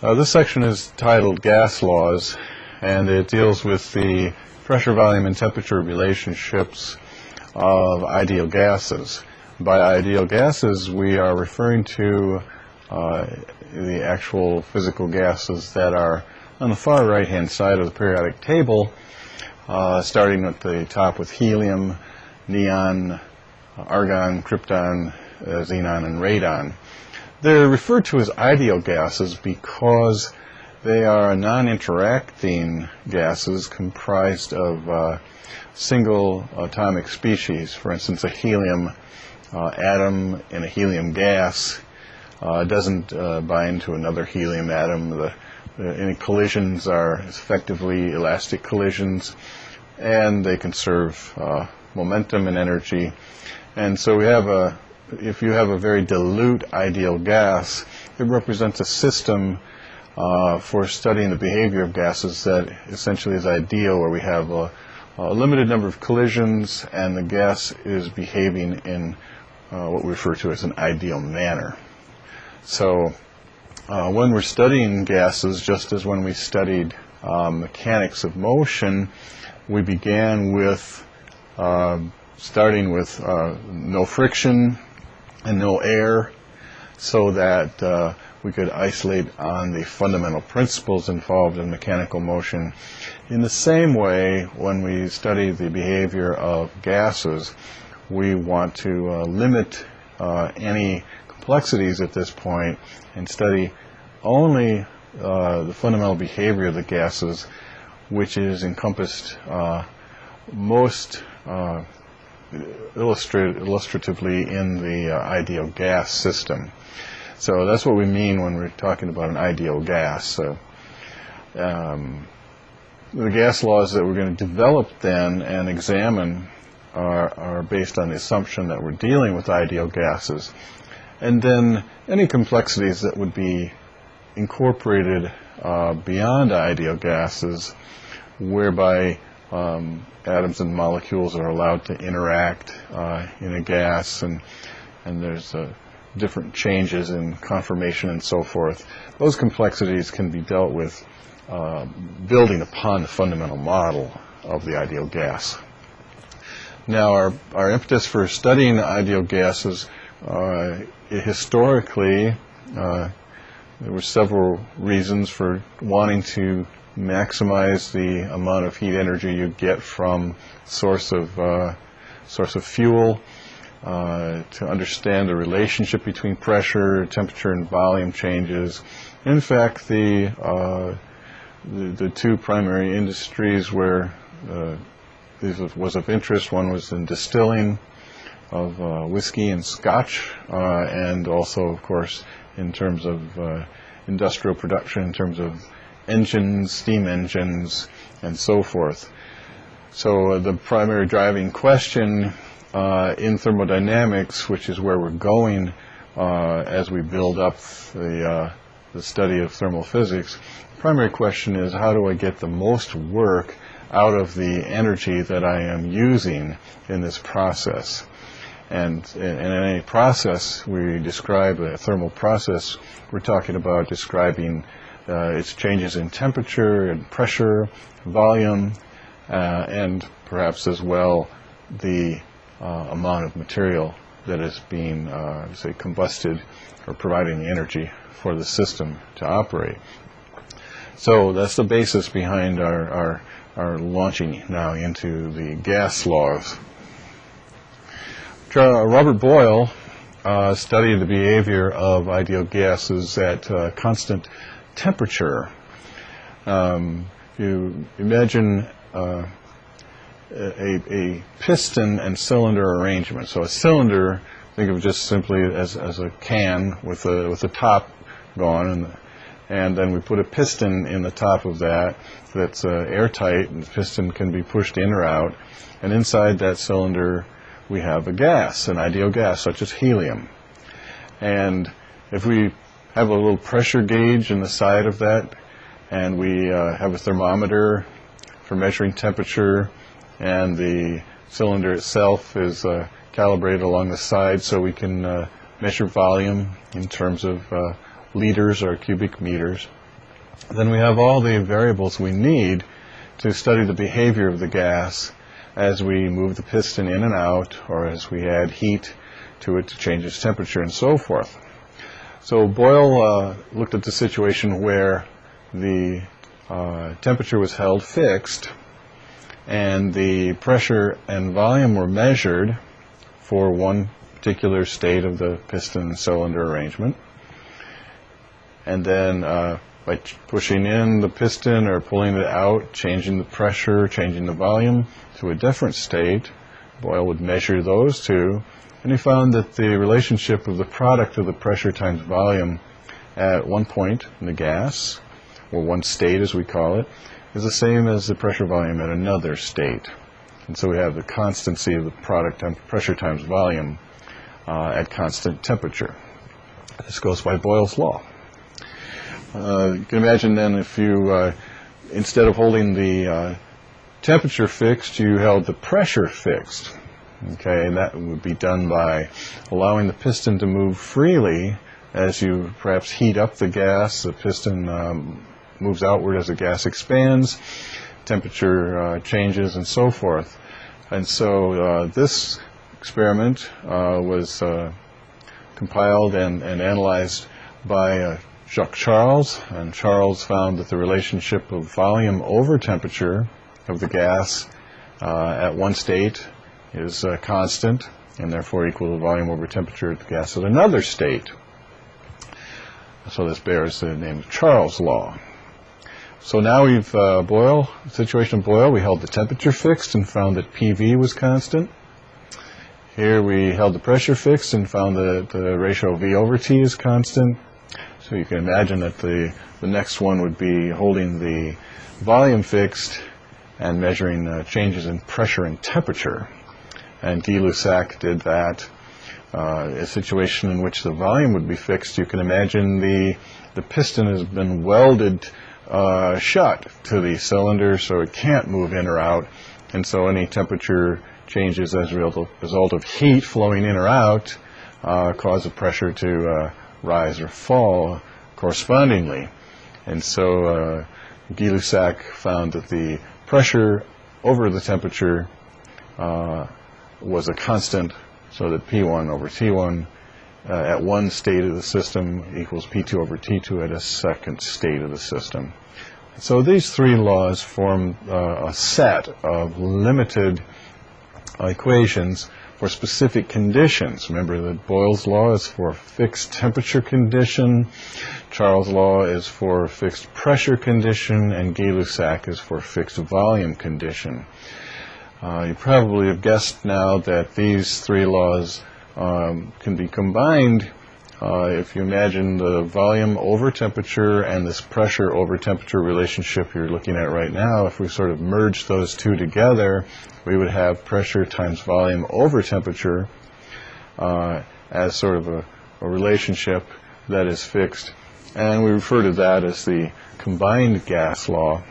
This section is titled Gas Laws, and it deals with the pressure, volume, and temperature relationships of ideal gases. By ideal gases, we are referring to the actual physical gases that are on the far right-hand side of the periodic table, starting at the top with helium, neon, argon, krypton, xenon, and radon. They're referred to as ideal gases because they are non-interacting gases comprised of single atomic species. For instance, a helium atom in a helium gas doesn't bind to another helium atom. Any collisions are effectively elastic collisions, and they conserve momentum and energy. And so we have if you have a very dilute ideal gas, it represents a system for studying the behavior of gases that essentially is ideal, where we have a limited number of collisions and the gas is behaving in what we refer to as an ideal manner. So when we're studying gases, just as when we studied mechanics of motion, we began with starting with no friction and no air, so that we could isolate on the fundamental principles involved in mechanical motion. In the same way, when we study the behavior of gases, we want to limit any complexities at this point and study only the fundamental behavior of the gases, which is encompassed most illustratively in the ideal gas system. So that's what we mean when we're talking about an ideal gas. The gas laws that we're going to develop then and examine are based on the assumption that we're dealing with ideal gases. And then any complexities that would be incorporated beyond ideal gases, whereby atoms and molecules are allowed to interact in a gas, and there's different changes in conformation and so forth. Those complexities can be dealt with building upon the fundamental model of the ideal gas. Now, our impetus for studying ideal gases, historically, there were several reasons for wanting to maximize the amount of heat energy you get from source of fuel, to understand the relationship between pressure, temperature, and volume changes. In fact, the two primary industries where this was of interest, one was in distilling of whiskey and scotch, and also, of course, in terms of industrial production, in terms of engines, steam engines, and so forth. So the primary driving question in thermodynamics, which is where we're going as we build up the study of thermal physics, the primary question is, how do I get the most work out of the energy that I am using in this process? And in any process we describe, a thermal process, we're talking about describing its changes in temperature and pressure, volume, and perhaps as well the amount of material that is being, say, combusted or providing the energy for the system to operate. So that's the basis behind our launching now into the gas laws. Robert Boyle studied the behavior of ideal gases at constant temperature. You imagine a piston and cylinder arrangement. So a cylinder, think of it just simply as a can with the top gone, and then we put a piston in the top of that's airtight, and the piston can be pushed in or out, and inside that cylinder we have a gas, an ideal gas such as helium. And if we have a little pressure gauge in the side of that, and we have a thermometer for measuring temperature, and the cylinder itself is calibrated along the side so we can measure volume in terms of liters or cubic meters, then we have all the variables we need to study the behavior of the gas as we move the piston in and out, or as we add heat to it to change its temperature and so forth. So Boyle looked at the situation where the temperature was held fixed and the pressure and volume were measured for one particular state of the piston and cylinder arrangement. And then by pushing in the piston or pulling it out, changing the pressure, changing the volume to a different state, Boyle would measure those two, and he found that the relationship of the product of the pressure times volume at one point in the gas, or one state as we call it, is the same as the pressure volume at another state. And so we have the constancy of the product times pressure times volume at constant temperature. This goes by Boyle's law. You can imagine then if you, instead of holding the temperature fixed, you held the pressure fixed. Okay, and that would be done by allowing the piston to move freely as you perhaps heat up the gas. The piston moves outward as the gas expands, temperature changes, and so forth. And so this experiment was compiled and analyzed by Jacques Charles, and Charles found that the relationship of volume over temperature of the gas at one state is constant, and therefore equal to volume over temperature of the gas at another state. So this bears the name of Charles' law. So now we've situation of Boyle, we held the temperature fixed and found that PV was constant. Here we held the pressure fixed and found that the ratio V over T is constant. So you can imagine that the next one would be holding the volume fixed and measuring changes in pressure and temperature. And Gay-Lussac did that. A situation in which the volume would be fixed, you can imagine the piston has been welded shut to the cylinder, so it can't move in or out. And so any temperature changes as a result of heat flowing in or out cause the pressure to rise or fall correspondingly. And so Gay-Lussac found that the pressure over the temperature was a constant, so that P1 over T1 at one state of the system equals P2 over T2 at a second state of the system. So these three laws form a set of limited equations for specific conditions. Remember that Boyle's law is for a fixed temperature condition, Charles' law is for a fixed pressure condition, and Gay-Lussac is for a fixed volume condition. You probably have guessed now that these three laws can be combined if you imagine the volume over temperature and this pressure over temperature relationship you're looking at right now. If we sort of merge those two together, we would have pressure times volume over temperature as sort of a relationship that is fixed. And we refer to that as the combined gas law.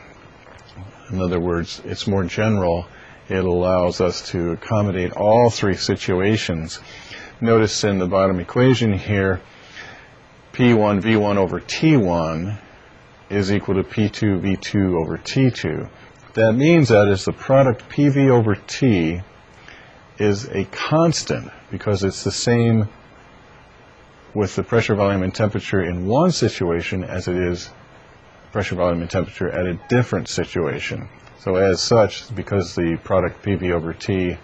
In other words, it's more general. It allows us to accommodate all three situations. Notice in the bottom equation here, P1 V1 over T1 is equal to P2 V2 over T2. That means that is the product PV over T is a constant because it's the same with the pressure, volume, and temperature in one situation as it is pressure, volume, and temperature at a different situation. So as such, because the product PV over T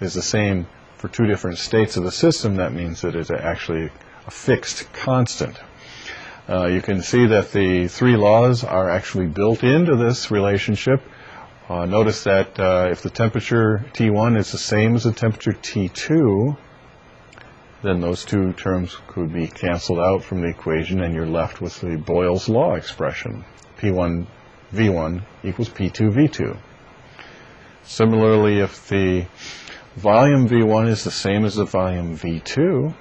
is the same for two different states of the system, that means that it's actually a fixed constant. You can see that the three laws are actually built into this relationship. Notice that if the temperature T1 is the same as the temperature T2, then those two terms could be canceled out from the equation and you're left with the Boyle's law expression. P1 V1 equals P2 V2. Similarly, if the volume V1 is the same as the volume V2,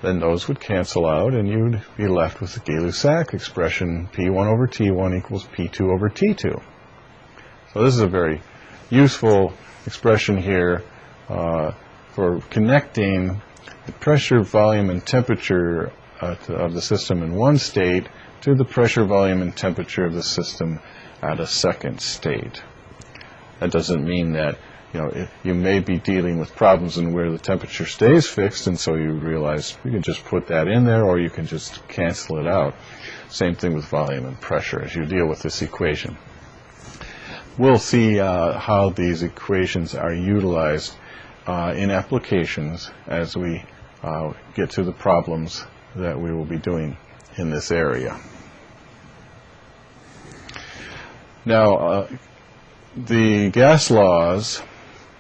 then those would cancel out and you'd be left with the Gay-Lussac expression P1 over T1 equals P2 over T2. So this is a very useful expression here for connecting the pressure, volume, and temperature of the system in one state to the pressure, volume, and temperature of the system at a second state. That doesn't mean that you may be dealing with problems in where the temperature stays fixed, and so you realize you can just put that in there, or you can just cancel it out. Same thing with volume and pressure as you deal with this equation. We'll see how these equations are utilized in applications as we get to the problems that we will be doing in this area. Now, the gas laws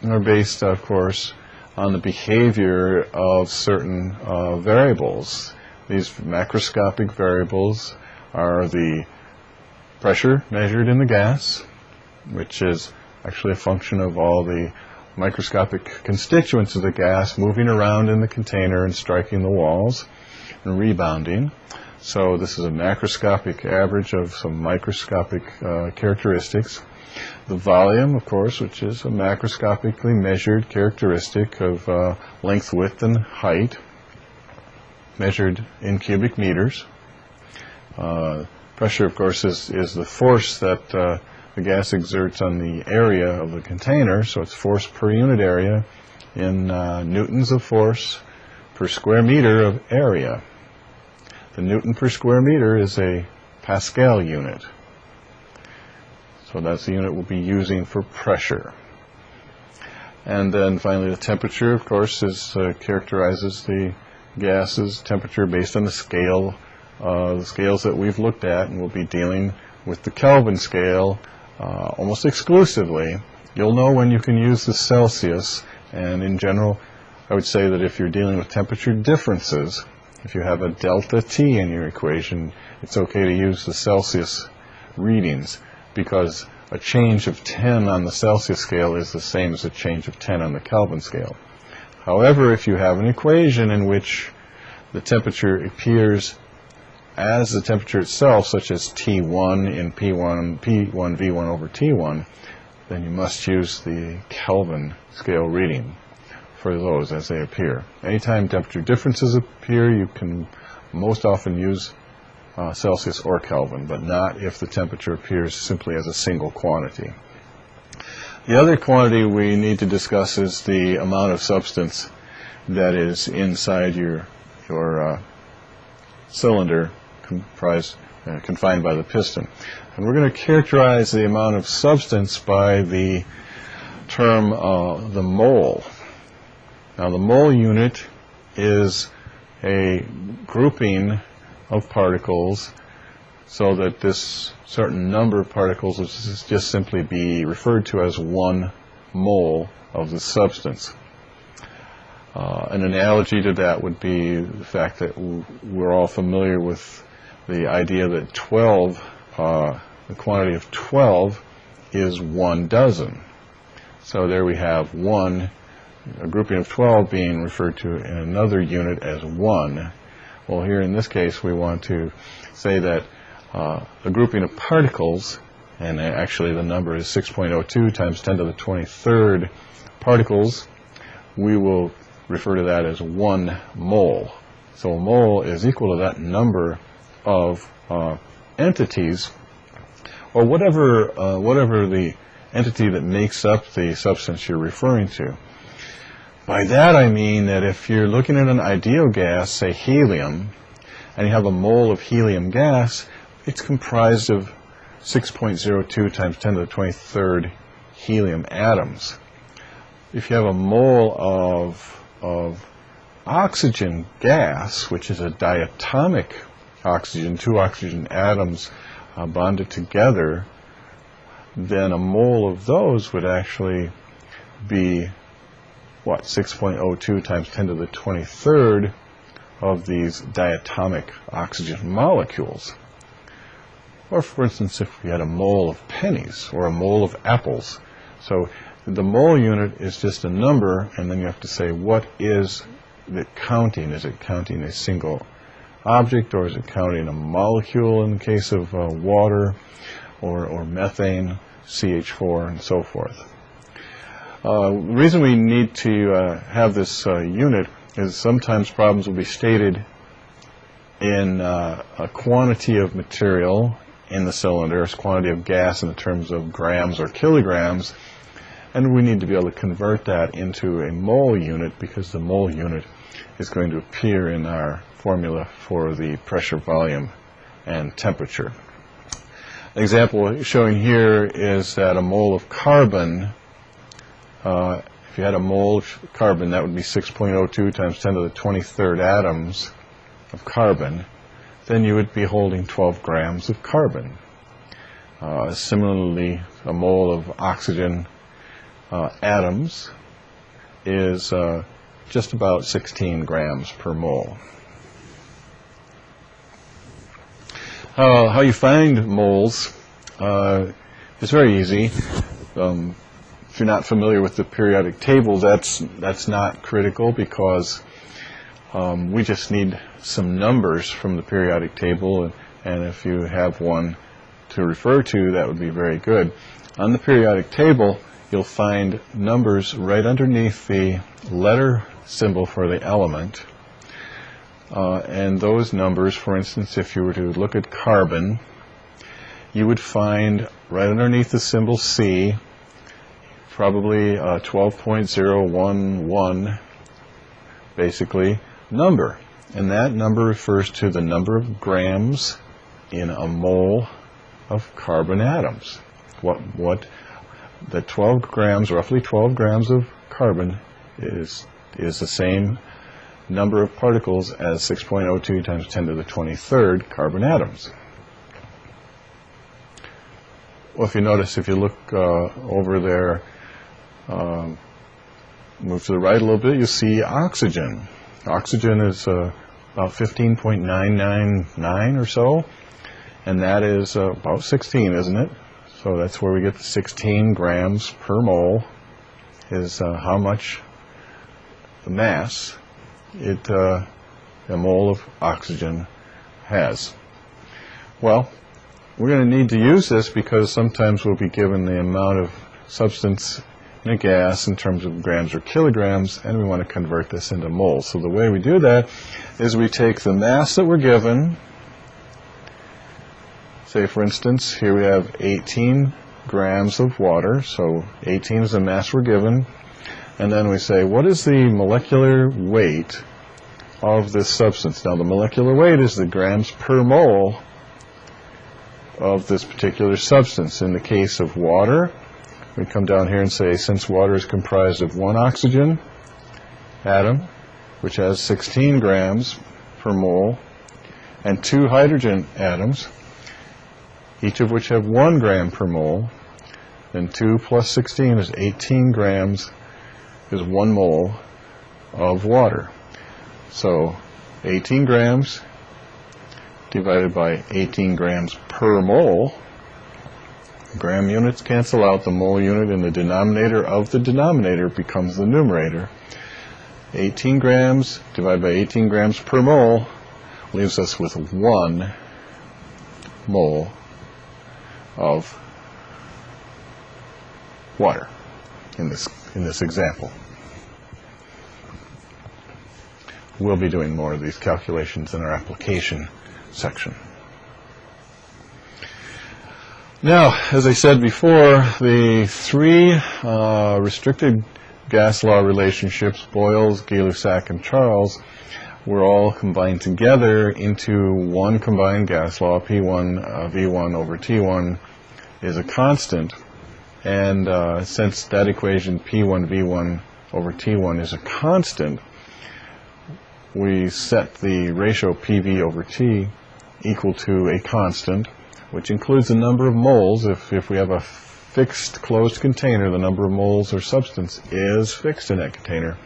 are based, of course, on the behavior of certain variables. These macroscopic variables are the pressure measured in the gas, which is actually a function of all the microscopic constituents of the gas moving around in the container and striking the walls and rebounding. So this is a macroscopic average of some microscopic characteristics. The volume, of course, which is a macroscopically measured characteristic of length, width, and height, measured in cubic meters. Pressure, of course, is the force that the gas exerts on the area of the container, so it's force per unit area in newtons of force per square meter of area. The newton per square meter is a Pascal unit. So that's the unit we'll be using for pressure. And then finally the temperature, of course, characterizes the gas's temperature based on the scales that we've looked at, and we'll be dealing with the Kelvin scale almost exclusively. You'll know when you can use the Celsius, and in general I would say that if you're dealing with temperature differences, if you have a delta T in your equation, it's okay to use the Celsius readings, because a change of 10 on the Celsius scale is the same as a change of 10 on the Kelvin scale. However, if you have an equation in which the temperature appears as the temperature itself, such as T1 in P1 V1 over T1, then you must use the Kelvin scale reading for those as they appear. Anytime temperature differences appear, you can most often use Celsius or Kelvin, but not if the temperature appears simply as a single quantity. The other quantity we need to discuss is the amount of substance that is inside your cylinder confined by the piston. And we're going to characterize the amount of substance by the term the mole. Now, the mole unit is a grouping of particles, so that this certain number of particles will just simply be referred to as 1 mole of the substance. An analogy to that would be the fact that we're all familiar with the idea that the quantity of 12 is 1 dozen. So there we have a grouping of 12 being referred to in another unit as 1. Well, here in this case we want to say that a grouping of particles, and actually the number is 6.02 times 10 to the 23rd particles, we will refer to that as 1 mole. So a mole is equal to that number of entities, or whatever the entity that makes up the substance you're referring to. By that I mean that if you're looking at an ideal gas, say helium, and you have a mole of helium gas, it's comprised of 6.02 times 10 to the 23rd helium atoms. If you have a mole of oxygen gas, which is a diatomic oxygen, 2 oxygen atoms bonded together, then a mole of those would actually be 6.02 times 10 to the 23rd of these diatomic oxygen molecules. Or for instance, if we had a mole of pennies or a mole of apples. So the mole unit is just a number, and then you have to say, what is it counting? Is it counting a single object, or is it counting a molecule in the case of water, or methane, CH4, and so forth? The reason we need to have this unit is sometimes problems will be stated in a quantity of material in the cylinder, a quantity of gas in terms of grams or kilograms, and we need to be able to convert that into a mole unit, because the mole unit is going to appear in our formula for the pressure, volume, and temperature. An example showing here is that a mole of carbon, if you had a mole of carbon, that would be 6.02 times 10 to the 23rd atoms of carbon. Then you would be holding 12 grams of carbon. Similarly, a mole of oxygen atoms is just about 16 grams per mole. How you find moles is very easy. If you're not familiar with the periodic table, that's not critical, because we just need some numbers from the periodic table, and if you have one to refer to, that would be very good. On the periodic table, you'll find numbers right underneath the letter symbol for the element, and those numbers, for instance, if you were to look at carbon, you would find right underneath the symbol C probably 12.011 basically number, and that number refers to the number of grams in a mole of carbon atoms. The 12 grams, roughly 12 grams of carbon is the same number of particles as 6.02 times 10 to the 23rd carbon atoms. Well, if you notice, if you look over there, move to the right a little bit, you'll see oxygen. Oxygen is about 15.999 or so, and that is about 16, isn't it? So that's where we get the 16 grams per mole is how much the mass a mole of oxygen has. Well, we're going to need to use this because sometimes we'll be given the amount of substance in a gas in terms of grams or kilograms, and we want to convert this into moles. So the way we do that is we take the mass that we're given. Say, for instance, here we have 18 grams of water, so 18 is the mass we're given, and then we say, what is the molecular weight of this substance? Now, the molecular weight is the grams per mole of this particular substance. In the case of water, we come down here and say, since water is comprised of one oxygen atom, which has 16 grams per mole, and two hydrogen atoms, each of which have 1 gram per mole, then 2 plus 16 is 18 grams, is 1 mole of water. So 18 grams divided by 18 grams per mole, gram units cancel out, the mole unit in the denominator of the denominator becomes the numerator. 18 grams divided by 18 grams per mole leaves us with 1 mole of water in this example. We'll be doing more of these calculations in our application section. Now, as I said before, the three restricted gas law relationships, Boyle's, Gay-Lussac, and Charles, were all combined together into one combined gas law. P1 V1 over T1 is a constant, and since that equation P1 V1 over T1 is a constant, we set the ratio PV over T equal to a constant, which includes the number of moles. If we have a fixed closed container, the number of moles or substance is fixed in that container.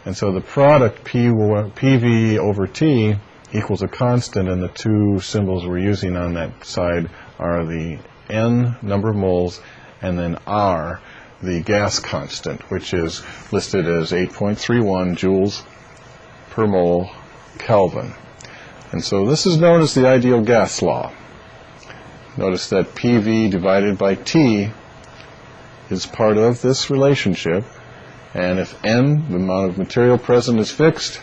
And so the product PV over T equals a constant, and the two symbols we're using on that side are the N, number of moles, and then R, the gas constant, which is listed as 8.31 joules per mole Kelvin. And so this is known as the ideal gas law. Notice that PV divided by T is part of this relationship, and if N, the amount of material present, is fixed,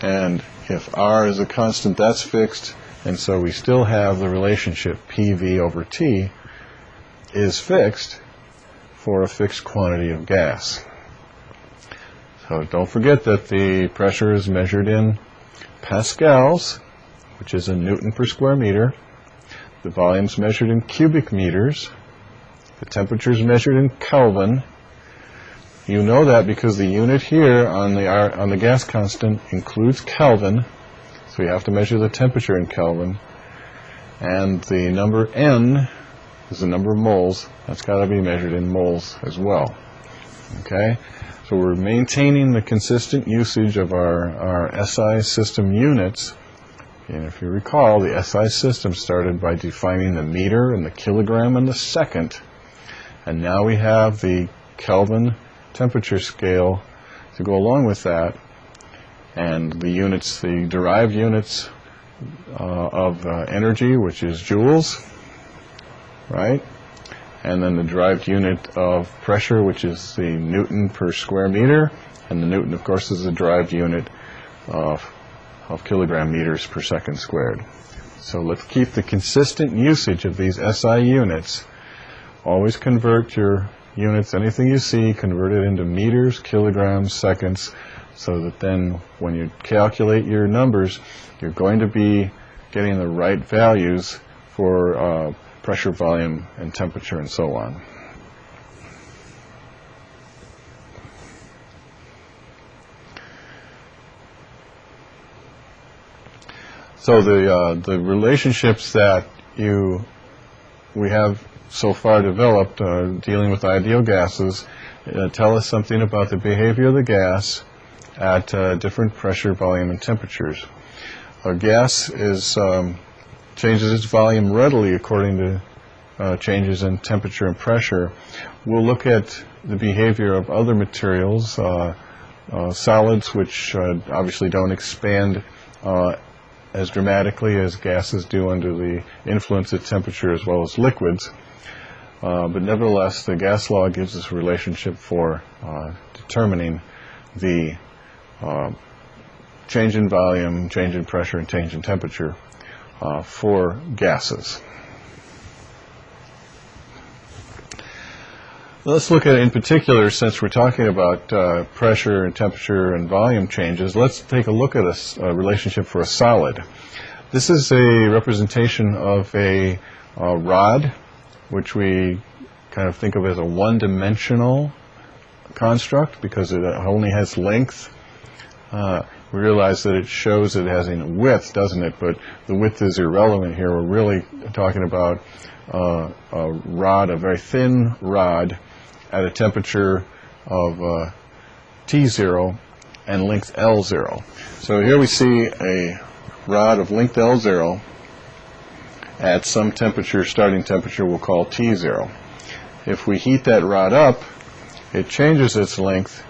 And if R is a constant, that's fixed, and so we still have the relationship PV over T is fixed for a fixed quantity of gas. So don't forget that the pressure is measured in pascals, which is a Newton per square meter. The volume is measured in cubic meters. The temperature is measured in Kelvin. You know that because the unit here on the gas constant includes Kelvin, so you have to measure the temperature in Kelvin. And the number N is the number of moles. That's got to be measured in moles as well. Okay? So we're maintaining the consistent usage of our SI system units. And if you recall, the SI system started by defining the meter and the kilogram and the second. And now we have the Kelvin temperature scale to go along with that. And the units, the derived units of energy, which is joules, right? And then the derived unit of pressure, which is the Newton per square meter. And the Newton, of course, is the derived unit of kilogram meters per second squared. So let's keep the consistent usage of these SI units. Always convert your units, anything you see, convert it into meters, kilograms, seconds, so that then when you calculate your numbers, you're going to be getting the right values for pressure, volume, and temperature, and so on. So the relationships that we have so far developed dealing with ideal gases tell us something about the behavior of the gas at different pressure, volume, and temperatures. A gas changes its volume readily according to changes in temperature and pressure. We'll look at the behavior of other materials, solids, which obviously don't expand as dramatically as gases do under the influence of temperature, as well as liquids. But nevertheless, the gas law gives us a relationship for determining the change in volume, change in pressure, and change in temperature for gases. Let's look at it in particular, since we're talking about pressure and temperature and volume changes. Let's take a look at a relationship for a solid. This is a representation of a rod, which we kind of think of as a one-dimensional construct because it only has length. We realize that it shows it has a width, doesn't it? But the width is irrelevant here. We're really talking about a rod, a very thin rod, at a temperature of T0 and length L0. So here we see a rod of length L0 at some temperature, starting temperature we'll call T0. If we heat that rod up, it changes its length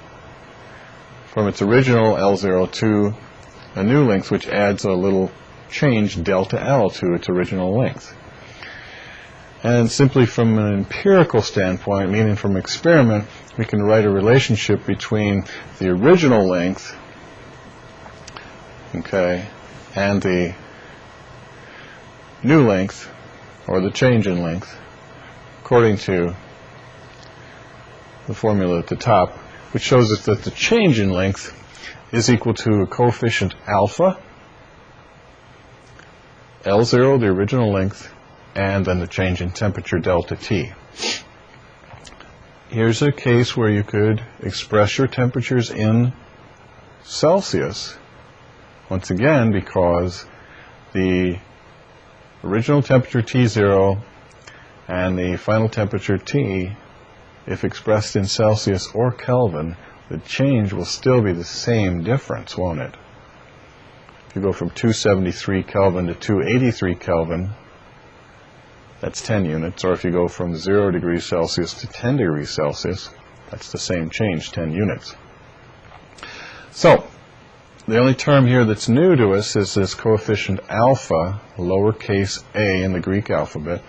from its original L0 to a new length, which adds a little change, delta L, to its original length. And simply from an empirical standpoint, meaning from experiment, we can write a relationship between the original length, okay, and the new length, or the change in length, according to the formula at the top, which shows us that the change in length is equal to a coefficient alpha, L0, the original length, and then the change in temperature, delta T. Here's a case where you could express your temperatures in Celsius, once again because the original temperature T0 and the final temperature T, if expressed in Celsius or Kelvin, the change will still be the same difference, won't it? If you go from 273 Kelvin to 283 Kelvin, that's 10 units. Or if you go from 0 degrees Celsius to 10 degrees Celsius, that's the same change, 10 units. So, the only term here that's new to us is this coefficient alpha, lowercase a in the Greek alphabet,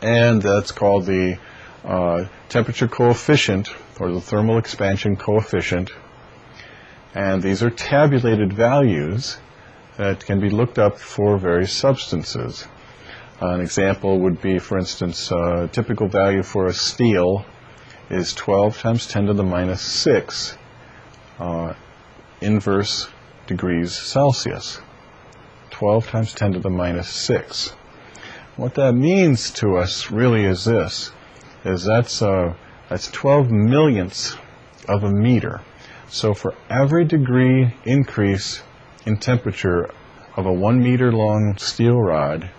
and that's called the temperature coefficient, or the thermal expansion coefficient. And these are tabulated values that can be looked up for various substances. An example would be, for instance, a typical value for a steel is 12 times 10 to the minus 6 inverse degrees Celsius. 12 times 10 to the minus 6. What that means to us really is this, is that's 12 millionths of a meter. So for every degree increase in temperature of a 1 meter long steel rod,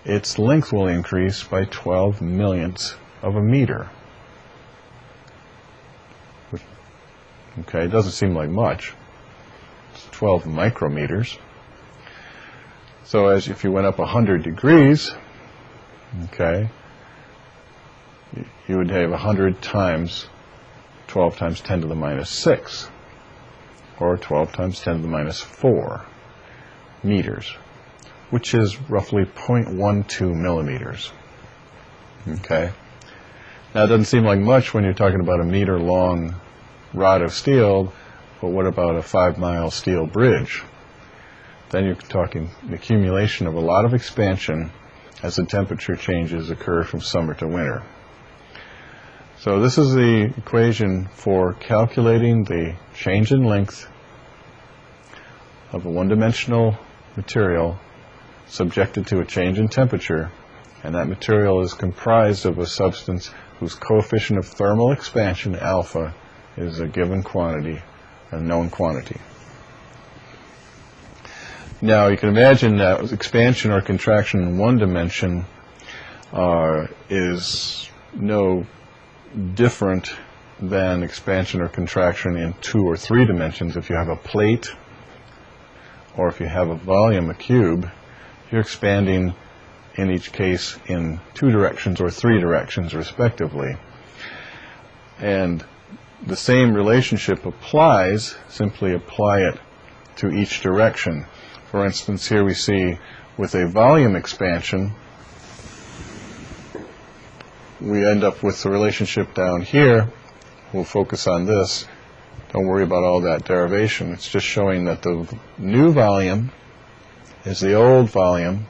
its length will increase by 12 millionths of a meter. Okay, it doesn't seem like much. It's 12 micrometers. So as if you went up 100 degrees, okay, you would have 100 times 12 times 10 to the minus 6, or 12 times 10 to the minus 4 meters, which is roughly 0.12 millimeters. Okay. Now it doesn't seem like much when you're talking about a meter long rod of steel, but what about a 5-mile steel bridge? Then you're talking an accumulation of a lot of expansion as the temperature changes occur from summer to winter. So this is the equation for calculating the change in length of a one-dimensional material subjected to a change in temperature, and that material is comprised of a substance whose coefficient of thermal expansion, alpha, is a given quantity, a known quantity. Now you can imagine that expansion or contraction in one dimension is no different than expansion or contraction in 2 or 3 dimensions. If you have a plate or if you have a volume, a cube, you're expanding in each case in 2 directions or 3 directions respectively. And the same relationship applies, simply apply it to each direction. For instance, here we see with a volume expansion, we end up with the relationship down here. We'll focus on this. Don't worry about all that derivation. It's just showing that the new volume is the old volume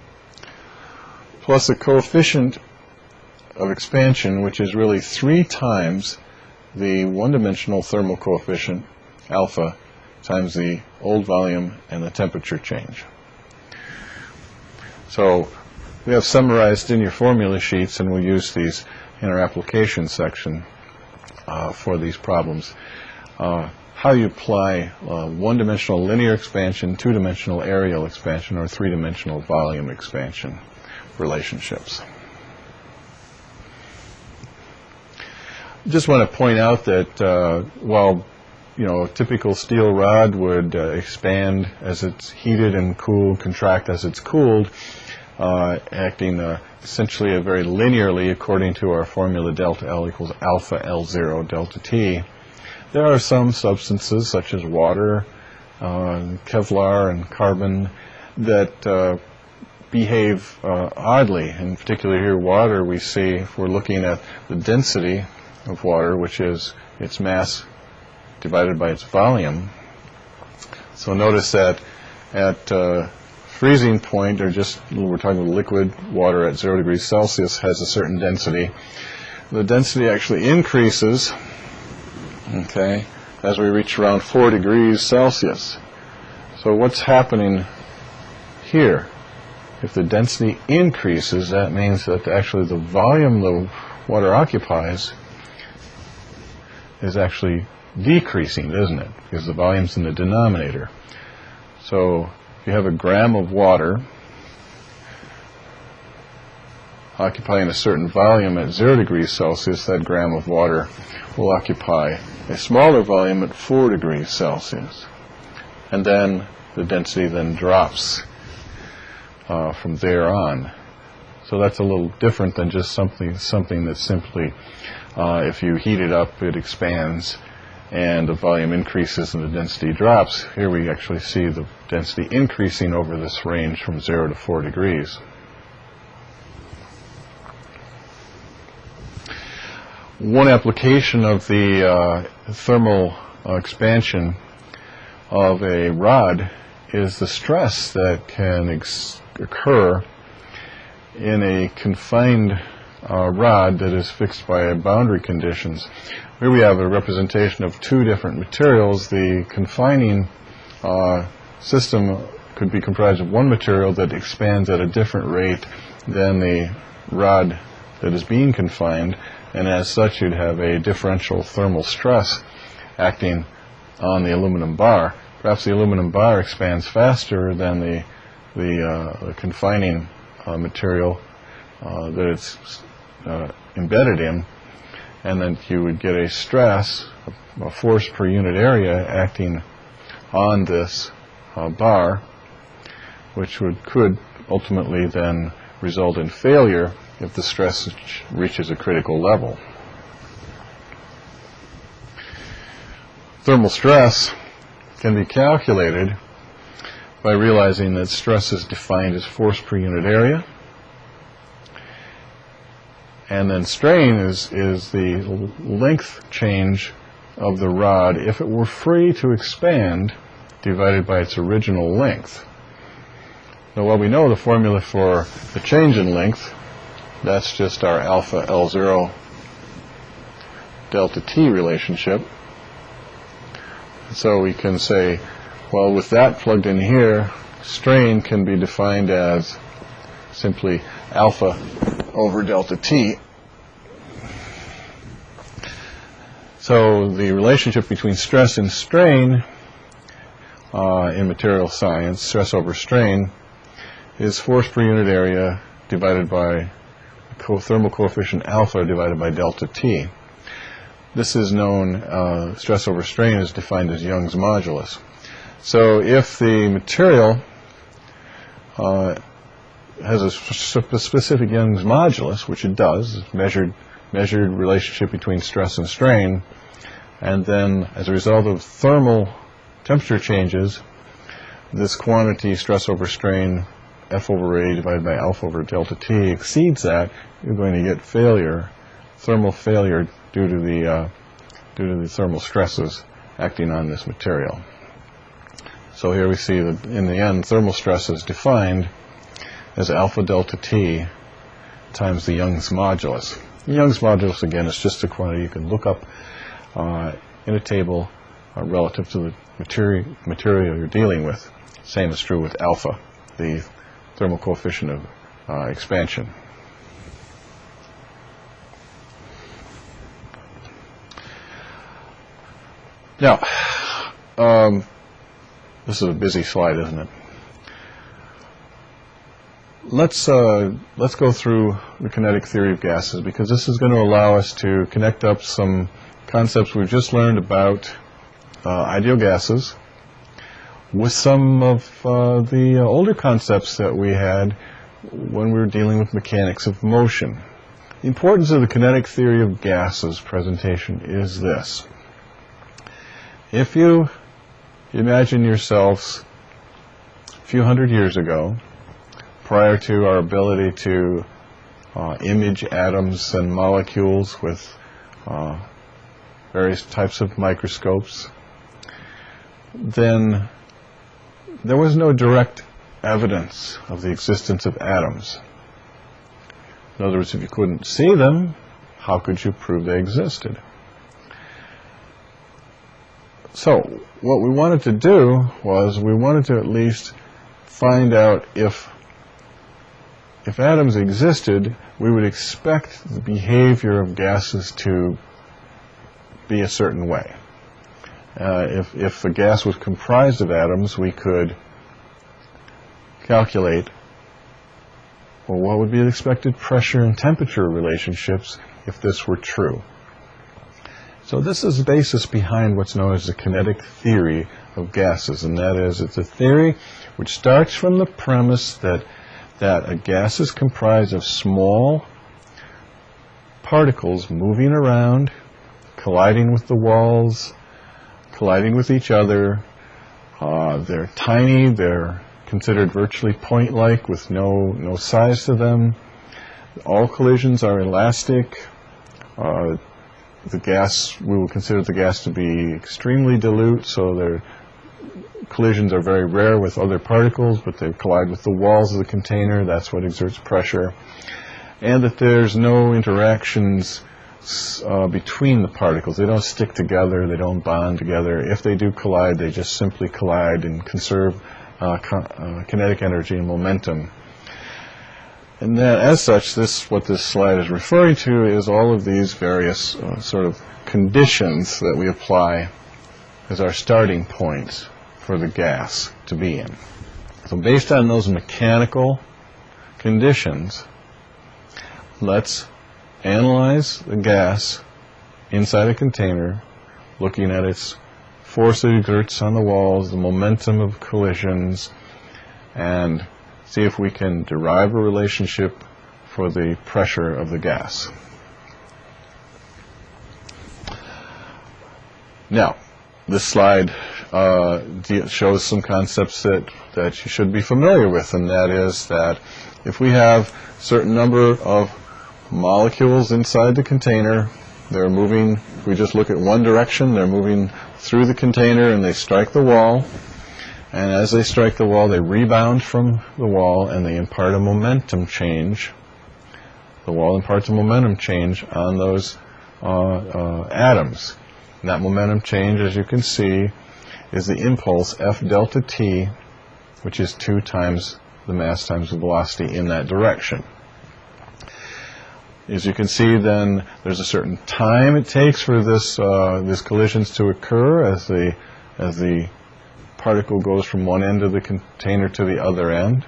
plus a coefficient of expansion, which is really 3 times the one-dimensional thermal coefficient, alpha, times the old volume and the temperature change. So we have summarized in your formula sheets, and we'll use these in our application section for these problems, how you apply one-dimensional linear expansion, 2-dimensional areal expansion, or 3-dimensional volume expansion relationships. Just want to point out that while a typical steel rod would expand as it's heated and cooled, contract as it's cooled, acting essentially very linearly according to our formula delta L equals alpha L0 delta T. There are some substances such as water, Kevlar and carbon that behave oddly. In particular here water, we see, if we're looking at the density of water, which is its mass divided by its volume. So notice that at freezing point, or just we're talking about liquid water at 0 degrees Celsius, has a certain density. The density actually increases, okay, as we reach around 4 degrees Celsius. So what's happening here? If the density increases, that means that actually the volume the water occupies is actually decreasing, isn't it? Because the volume's in the denominator. So if you have a gram of water occupying a certain volume at 0 degrees Celsius, that gram of water will occupy a smaller volume at 4 degrees Celsius. And then the density then drops from there on. So that's a little different than just something that's simply, if you heat it up, it expands and the volume increases and the density drops. Here we actually see the density increasing over this range from 0 to 4 degrees. One application of the thermal expansion of a rod is the stress that can occur in a confined rod that is fixed by boundary conditions. Here we have a representation of two different materials. The confining system could be comprised of one material that expands at a different rate than the rod that is being confined, and as such you'd have a differential thermal stress acting on the aluminum bar. Perhaps the aluminum bar expands faster than the confining material that it's embedded in, and then you would get a stress, a force per unit area acting on this bar, which could ultimately then result in failure if the stress reaches a critical level. Thermal stress can be calculated by realizing that stress is defined as force per unit area, and then strain is the length change of the rod if it were free to expand divided by its original length. Now, while we know the formula for the change in length, that's just our alpha L0 delta T relationship. So we can say, well, with that plugged in here, strain can be defined as simply alpha over delta T. So the relationship between stress and strain in material science, stress over strain, is force per unit area divided by thermal coefficient alpha divided by delta T. This is known, stress over strain is defined as Young's modulus. So if the material has a specific Young's modulus, which it does, measured relationship between stress and strain, and then as a result of thermal temperature changes, this quantity, stress over strain, F over A divided by alpha over delta T, exceeds that, you're going to get failure, thermal failure, due to the thermal stresses acting on this material. So here we see that in the end, thermal stress is defined as alpha delta T times the Young's modulus. The Young's modulus, again, is just a quantity you can look up in a table relative to the material you're dealing with. Same is true with alpha, the thermal coefficient of expansion. Now, this is a busy slide, isn't it? Let's go through the kinetic theory of gases, because this is going to allow us to connect up some concepts we've just learned about ideal gases with some of the older concepts that we had when we were dealing with mechanics of motion. The importance of the kinetic theory of gases presentation is this. If you imagine yourselves a few hundred years ago, prior to our ability to image atoms and molecules with various types of microscopes, then there was no direct evidence of the existence of atoms. In other words, if you couldn't see them, how could you prove they existed? So what we wanted to do was we wanted to at least find out if atoms existed, we would expect the behavior of gases to be a certain way. If a gas was comprised of atoms, we could calculate, well, what would be the expected pressure and temperature relationships if this were true. So this is the basis behind what's known as the kinetic theory of gases, and that is, it's a theory which starts from the premise that a gas is comprised of small particles moving around, colliding with the walls, colliding with each other. They're tiny, they're considered virtually point-like with no size to them. All collisions are elastic. The gas, we will consider the gas to be extremely dilute, so collisions are very rare with other particles, but they collide with the walls of the container. That's what exerts pressure. And that there's no interactions between the particles. They don't stick together. They don't bond together. If they do collide, they just simply collide and conserve kinetic energy and momentum. And that, as such, what this slide is referring to is all of these various sort of conditions that we apply as our starting points for the gas to be in. So based on those mechanical conditions, let's analyze the gas inside a container, looking at its force it exerts on the walls, the momentum of collisions, and see if we can derive a relationship for the pressure of the gas. Now, this slide shows some concepts that you should be familiar with, and that is that if we have a certain number of molecules inside the container, they're moving, if we just look at one direction, they're moving through the container and they strike the wall, and as they strike the wall, they rebound from the wall and they impart a momentum change. The wall imparts a momentum change on those atoms. And that momentum change, as you can see, is the impulse F delta T, which is 2 times the mass times the velocity in that direction. As you can see, then, there's a certain time it takes for these collisions to occur as the particle goes from one end of the container to the other end.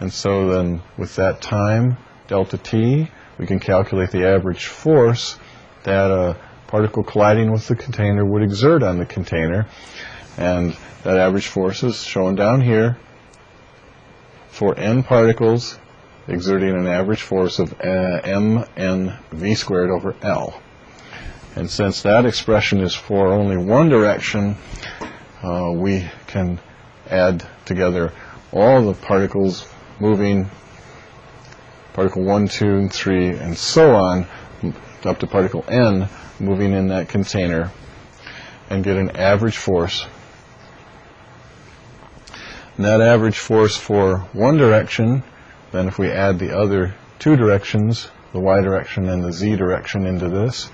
And so then, with that time, delta T, we can calculate the average force that a particle colliding with the container would exert on the container. And that average force is shown down here for n particles exerting an average force of mn v squared over L. And since that expression is for only one direction, we can add together all the particles moving, particle 1, 2, and 3, and so on, up to particle n moving in that container, and get an average force. And that average force for one direction, then if we add the other 2 directions, the y direction and the z direction into this,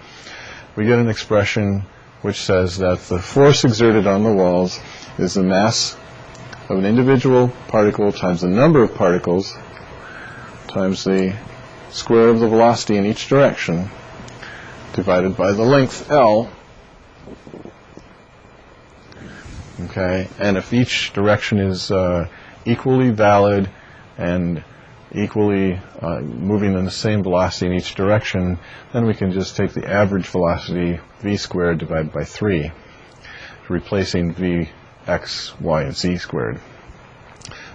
we get an expression which says that the force exerted on the walls is the mass of an individual particle times the number of particles times the square of the velocity in each direction divided by the length L. Okay, and if each direction is equally valid and equally moving in the same velocity in each direction, then we can just take the average velocity v squared divided by 3, replacing v, x, y, and z squared.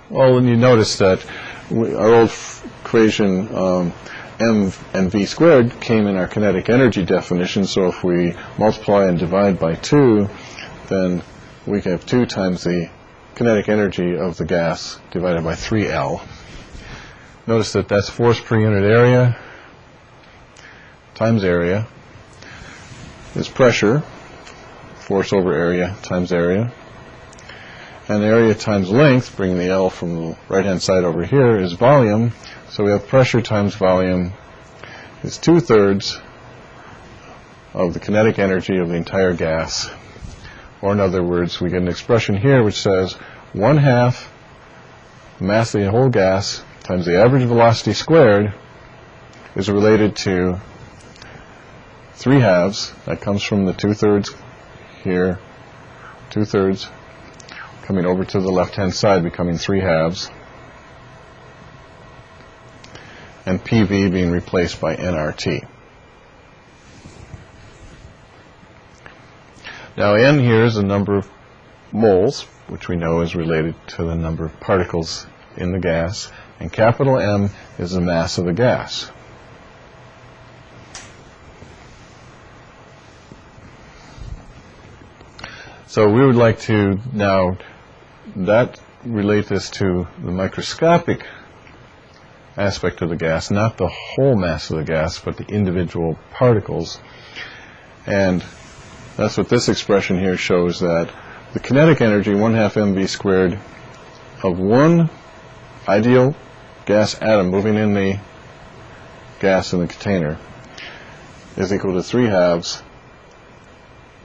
Well, and you notice that our old equation m and v squared came in our kinetic energy definition, so if we multiply and divide by 2, then we can have 2 times the kinetic energy of the gas divided by 3L. Notice that that's force per unit area times area is pressure, force over area times area, and area times length, bringing the L from the right-hand side over here, is volume. So we have pressure times volume is 2/3 of the kinetic energy of the entire gas. Or in other words, we get an expression here which says 1/2 the mass of the whole gas times the average velocity squared is related to 3/2. That comes from the 2/3 here, 2/3 coming over to the left-hand side, becoming 3/2, and PV being replaced by nRT. Now n here is the number of moles, which we know is related to the number of particles in the gas, and capital M is the mass of the gas. So we would like to now relate this to the microscopic aspect of the gas, not the whole mass of the gas, but the individual particles. And that's what this expression here shows, that the kinetic energy, 1/2 mv squared, of one ideal gas atom moving in the gas in the container is equal to 3/2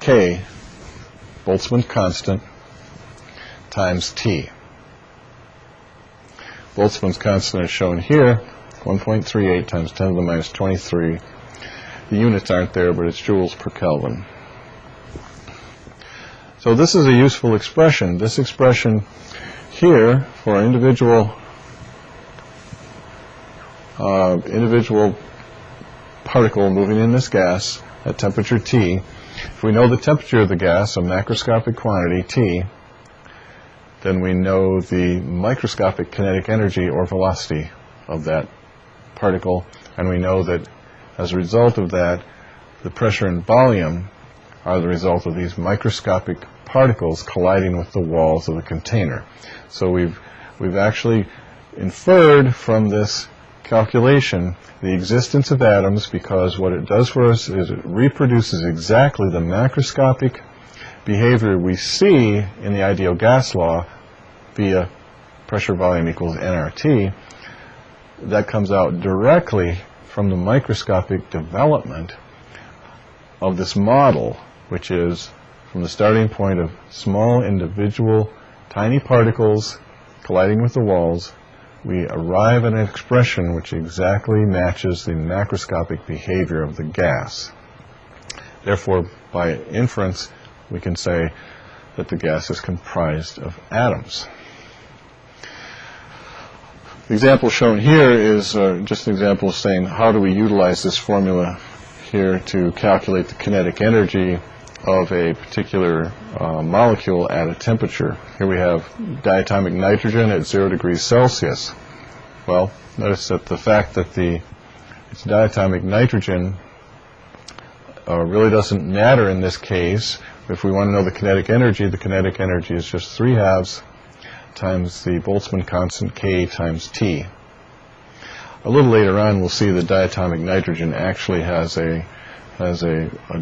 K, Boltzmann constant, times T. Boltzmann's constant is shown here, 1.38 times 10 to the minus 23. The units aren't there, but it's joules per Kelvin. So this is a useful expression. This expression here for individual particle moving in this gas at temperature T. If we know the temperature of the gas, a macroscopic quantity, T, then we know the microscopic kinetic energy or velocity of that particle, and we know that as a result of that, the pressure and volume are the result of these microscopic particles colliding with the walls of the container. So we've actually inferred from this calculation the existence of atoms, because what it does for us is it reproduces exactly the macroscopic behavior we see in the ideal gas law via pressure volume equals nRT. That comes out directly from the microscopic development of this model, which is from the starting point of small individual tiny particles colliding with the walls, we arrive at an expression which exactly matches the macroscopic behavior of the gas. Therefore, by inference, we can say that the gas is comprised of atoms. The example shown here is just an example of saying how do we utilize this formula here to calculate the kinetic energy of a particular molecule at a temperature. Here we have diatomic nitrogen at 0 degrees Celsius. Well, notice that the fact that it's diatomic nitrogen really doesn't matter in this case. If we want to know the kinetic energy is just 3/2 times the Boltzmann constant K times T. A little later on, we'll see that diatomic nitrogen actually has a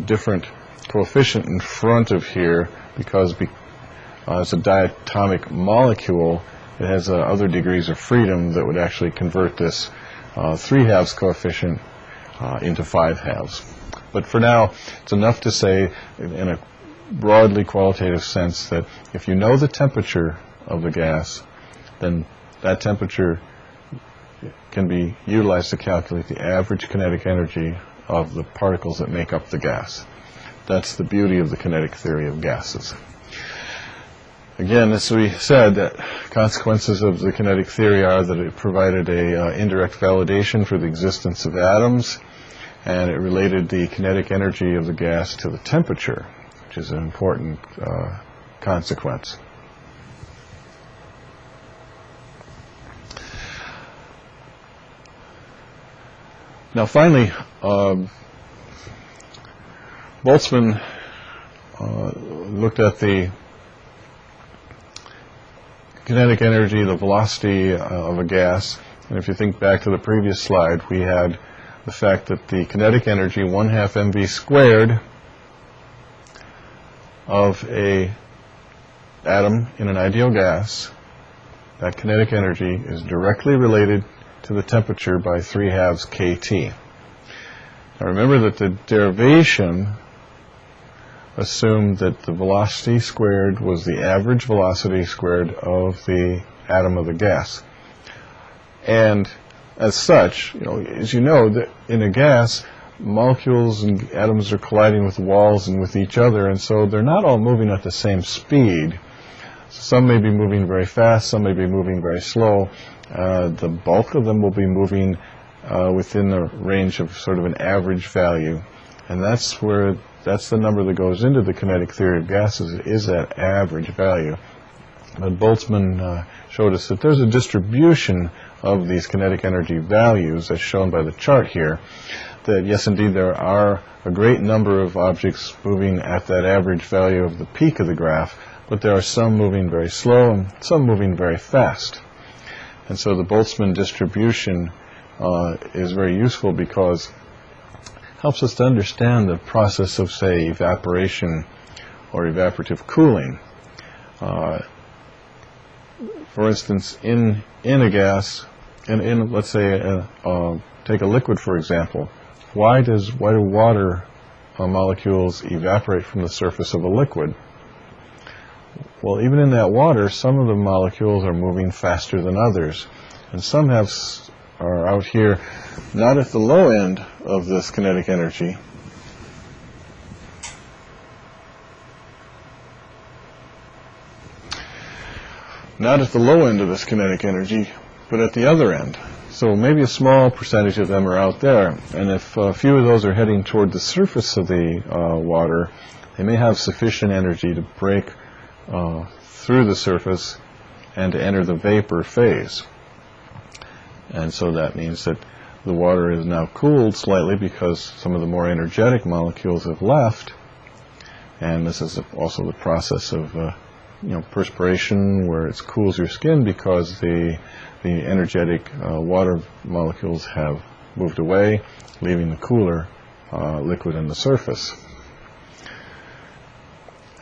different coefficient in front of here because it's a diatomic molecule. It has other degrees of freedom that would actually convert this 3/2 coefficient into 5/2. But for now, it's enough to say in a broadly qualitative sense that if you know the temperature of the gas, then that temperature can be utilized to calculate the average kinetic energy of the particles that make up the gas. That's the beauty of the kinetic theory of gases. Again, as we said, that consequences of the kinetic theory are that it provided a indirect validation for the existence of atoms, and it related the kinetic energy of the gas to the temperature, which is an important consequence. Now finally, Boltzmann looked at the kinetic energy, the velocity of a gas, and if you think back to the previous slide, we had the fact that the kinetic energy, 1/2 mv squared, of a atom in an ideal gas, that kinetic energy is directly related to the temperature by 3/2 kT. Now remember that the derivation assumed that the velocity squared was the average velocity squared of the atom of the gas. And as such, as you know, that in a gas, molecules and atoms are colliding with walls and with each other, and so they're not all moving at the same speed. Some may be moving very fast, some may be moving very slow. The bulk of them will be moving within the range of sort of an average value, and that's the number that goes into the kinetic theory of gases, is that average value. But Boltzmann showed us that there's a distribution of these kinetic energy values, as shown by the chart here, that yes, indeed, there are a great number of objects moving at that average value of the peak of the graph, but there are some moving very slow and some moving very fast. And so the Boltzmann distribution is very useful because it helps us to understand the process of, say, evaporation or evaporative cooling. For instance, in a gas, in let's say, take a liquid for example. Why do water molecules evaporate from the surface of a liquid? Well, even in that water, some of the molecules are moving faster than others, and some are out here, not at the low end of this kinetic energy, but at the other end. So maybe a small percentage of them are out there, and if a few of those are heading toward the surface of the water, they may have sufficient energy to break through the surface and to enter the vapor phase. And so that means that the water is now cooled slightly because some of the more energetic molecules have left, and this is also the process of perspiration, where it cools your skin because the energetic water molecules have moved away, leaving the cooler liquid on the surface.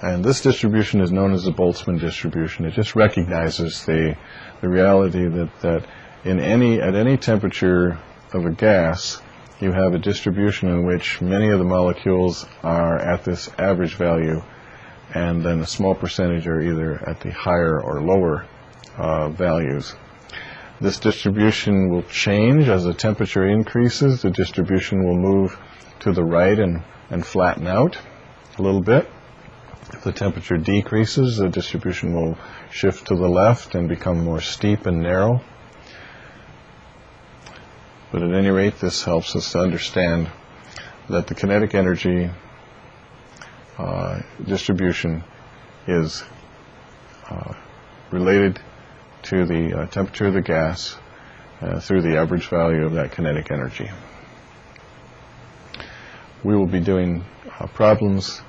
And this distribution is known as the Boltzmann distribution. It just recognizes the reality that at any temperature of a gas, you have a distribution in which many of the molecules are at this average value, and then a small percentage are either at the higher or lower values. This distribution will change as the temperature increases. The distribution will move to the right and flatten out a little bit. If the temperature decreases, the distribution will shift to the left and become more steep and narrow. But at any rate, this helps us to understand that the kinetic energy distribution is related to the temperature of the gas through the average value of that kinetic energy. We will be doing problems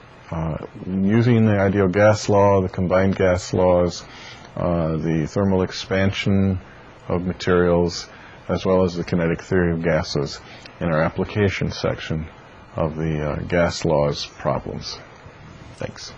using the ideal gas law, the combined gas laws, the thermal expansion of materials, as well as the kinetic theory of gases in our application section of the gas laws problems. Thanks.